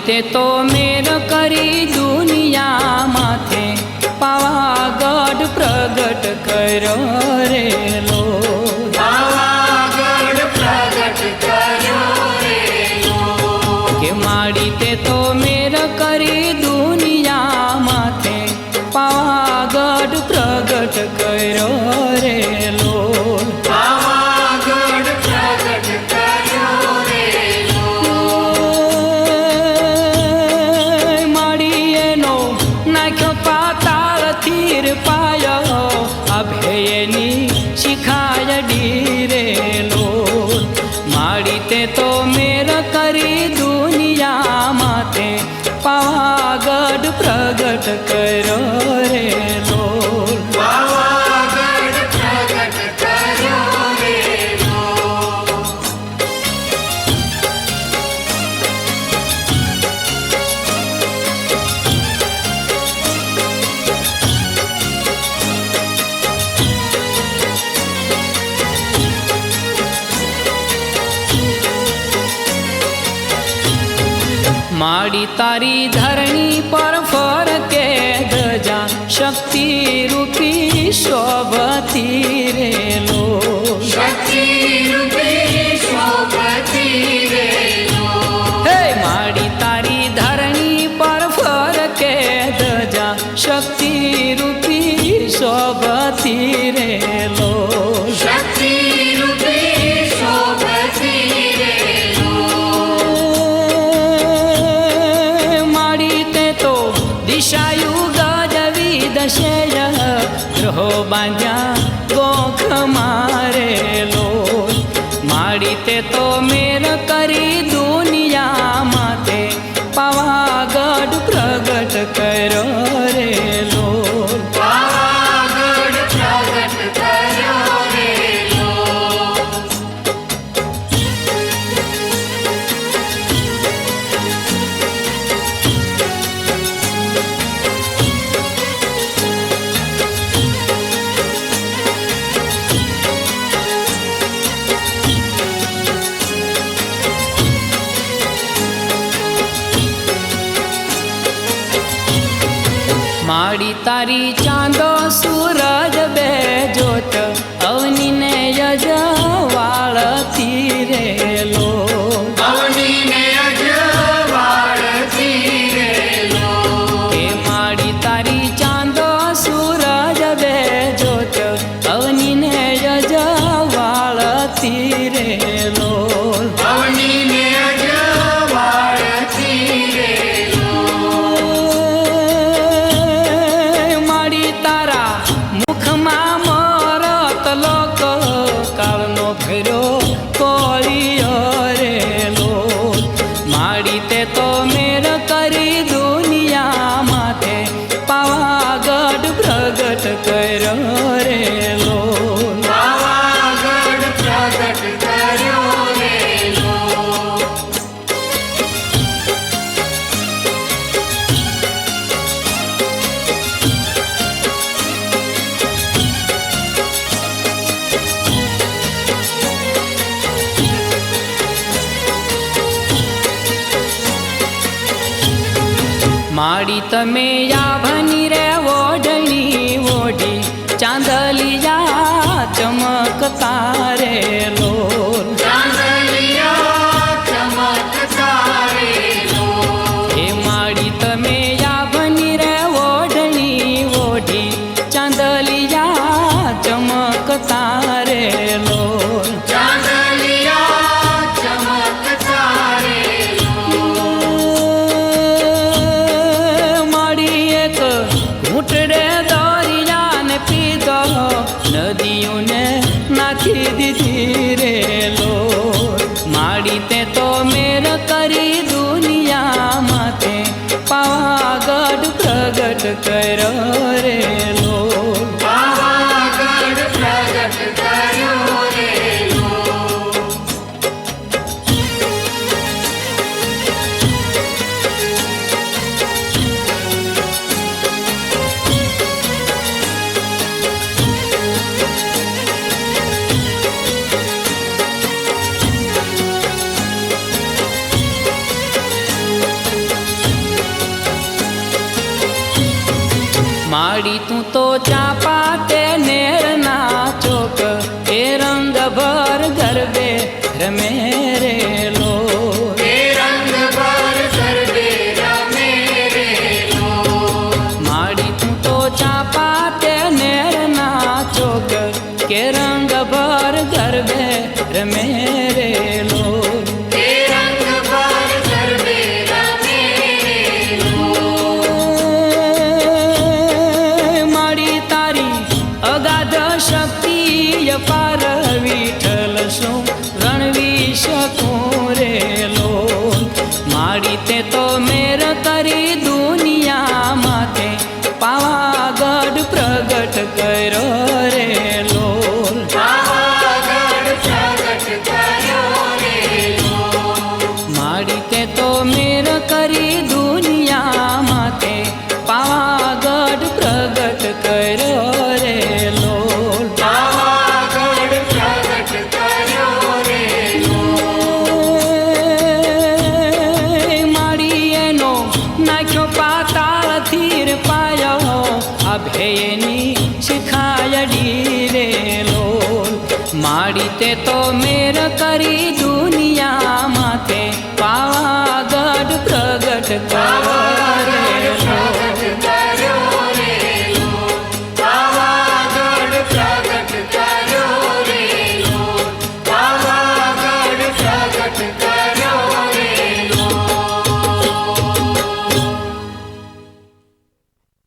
તે તો મેર કરી દુનિયા માથે પાવાગઢ પ્રગટ કર્યો રે લો પાવાગઢ પ્રગટ કર્યો રે લો કે માડી તે તો મેર કરી દુનિયા માથે પાવાગઢ પ્રગટ કર્યો રે લો પાવાગઢ પ્રગટ કર્યો રે લો માડીએનો નાખ્યો પાતાળ તીર પાયો અભયની શિખાય ડીરે લો માડી તે તો મેર કરી દુનિયા માથે પાવાગઢ પ્રગટ કર્યો રે લો પાવાગઢ પ્રગટ કર્યો રે લો માડી તારી ધરણી પર ફરકે ધજા શક્તિ રૂપી શોભતી રે લો શક્તિ રૂપી શોભતી રે લો હે માડી તારી ધરણી પર ફરકે ધજા શક્તિ રૂપી શોભતી રે લો શક્તિ રૂપી શોભતી રે લો માડી તે તો દિશાયુ ગજવી દશેય ગ્રહો બાંધ્યા ગોખ મારે લો માડી તે તો મેર કરી દુનિયા માથે પાવાગઢ પ્રગટ કર્યો રે લો પાવાગઢ પ્રગટ કર્યો રે લો માડી તારી ચાંદો સૂરજ બે જોત અવનીને યજવાળતી રે લો અવનીને અજવાળતી રે લો કે માડી તારી ચાંદો સૂરજ બે જોત અવનીને યજવાળતી રે લો અવનીને અજવાળતી રે લો માડી તારા મુખમાં મરત લોક કાળનો ફેર્યો કોળિયો રે લો માડી તે તો મેર કરી દુનિયા માથે પાવાગઢ પ્રગટ કર્યો રે લો પાવાગઢ પ્રગટ કર્યો રે લો માડી તમે યાભની રે ઓઢણી ઓઢી ચાંદલિયા ચમકતા રે લો ચાંદલિયા ચમકતા રે લો હે માડી તમે યાભની રે ઓઢણી ઓઢી ચાંદલિયા ચમકતા રે લો ચાંદલિયા ચમકતા રે લો માડી એક ઘૂંટડે દરિયાને પીધો નદીઓને નાખી દીધી રે લો માડી તે તો મેર કરી દુનિયા માથે પાવાગઢ પ્રગટ કર્યો રે લો પાવાગઢ પ્રગટ કર્યો રે લો તું તો ચાપા તે નેરના ચોક એ રંગ ભર ગરબે રમે રે લોલ એ રંગ ભર ગરબે રમે રે લોલ માડી તું તો ચાપા તે નેરના ચોક કે રંગ ભર ગરબે રમે રે લોલ એ રંગ ભર ગરબે રમે રે લોલ માડી તારી અગાધ શક્તિ અપાર વિઠ્ઠલ શું રણવી શકું રે લોલ માડી તે તો મેર કરી દુનિયા માથે પાવાગઢ પ્રગટ કર્યો રે લોલ પાવાગઢ પ્રગટ કર્યો રે લોલ માડી તે તો મેર કરી દુનિયા માથે પાવાગઢ પ્રગટ કર્યો રે લોલ પાવાગઢ પ્રગટ કર્યો રે લોલ માડી એનો નાખ્યો પાતાળ ધીર પાયો અભયની શિખાયડી રે લોલ માડી તે તો મેર કરી દુનિયા માથે પાવાગઢ પ્રગટ કર્યો